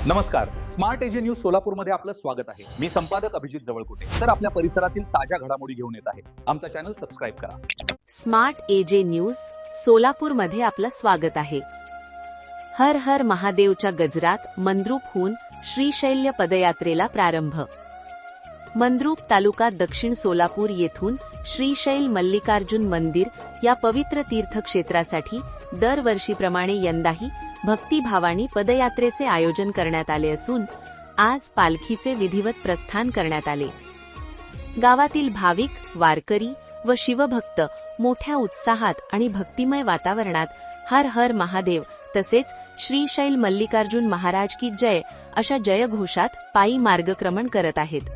नमस्कार, smart AJ news सोलापूरमध्ये आपलं स्वागत आहे। मी संपादक अभिजित जवळकोटे। सर, आपल्या परिसरातील ताज्या घडामोडी घेऊन येत आहे। आमचा चॅनल सबस्क्राइब करा। स्मार्ट एजे न्यूज सोलापूरमध्ये आपलं स्वागत आहे। हर हर महादेवच्या गजरात मंद्रुपहून श्रीशैल्य पदयात्रेला प्रारंभ। मंद्रुप तालुका दक्षिण सोलापूर येथून श्रीशैल मल्लिकार्जुन मंदिर या पवित्र तीर्थक्षेत्रासाठी दरवर्षीप्रमाणे यंदाही भक्तिभावाने पदयात्रेचे आयोजन करण्यात आले असून आज पालखीचे विधिवत प्रस्थान करण्यात आले। गावातील भाविक, वारकरी व शिवभक्त मोठ्या उत्साहात आणि भक्तिमय वातावरणात हर हर महादेव तसेच श्रीशैल मल्लिकार्जुन महाराज की जय अशा जयघोषात पायी मार्गक्रमण करत आहेत।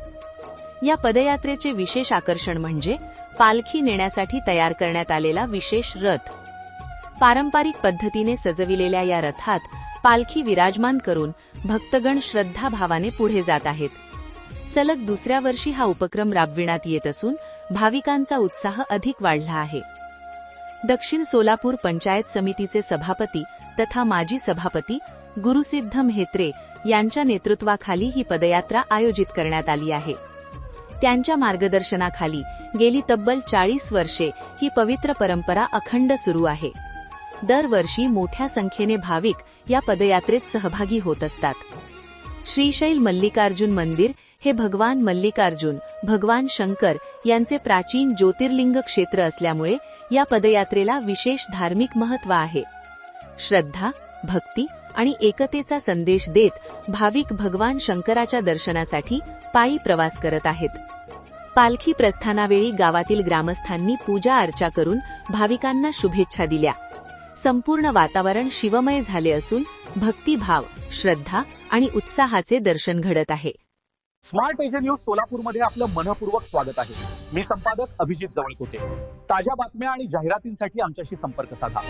या पदयात्रेचे विशेष आकर्षण म्हणजे पालखी नेण्यासाठी तयार करण्यात आलेला विशेष रथ। पारंपरिक पद्धतीने सजविलेल्या या रथात पालखी विराजमान करून भक्तगण श्रद्धाभावाने पुढे जात आहेत। सलग दुसऱ्या वर्षी हा उपक्रम राबविण्यात येत असून भाविकांचा उत्साह अधिक वाढला आहे। दक्षिण सोलापूर पंचायत समितीचे सभापती तथा माजी सभापती गुरुसिद्ध म्हेत्रे यांच्या नेतृत्वाखाली ही पदयात्रा आयोजित करण्यात आली आहे। त्यांच्या मार्गदर्शनाखाली गेली तब्बल 40 वर्षे ही पवित्र परंपरा अखंड सुरू आहे। दरवर्षी मोठ्या संख्येने भाविक या पदयात्रेत सहभागी होत असतात। श्रीशैल मल्लिकार्जुन मंदिर हे भगवान मल्लिकार्जुन, भगवान शंकर यांचे प्राचीन ज्योतिर्लिंग क्षेत्र असल्यामुळे या पदयात्रेला विशेष धार्मिक महत्त्व आहे। श्रद्धा, भक्ती आणि एकतेचा संदेश देत भाविक भगवान शंकराच्या दर्शनासाठी पायी प्रवास करत आहेत। पालखी प्रस्थानावेळी गावातील ग्रामस्थांनी पूजा अर्चा करून भाविकांना शुभेच्छा दिल्या। संपूर्ण वातावरण शिवमय झाले असून भक्तिभाव, श्रद्धा आणि उत्साहाचे दर्शन घडत आहे। स्मार्ट एजे न्यूज सोलापूरमध्ये आपलं मनपूर्वक स्वागत आहे। मी संपादक अभिजित जवळकोटे। ताज्या बातम्या आणि जाहिरातींसाठी आमच्याशी संपर्क साधा।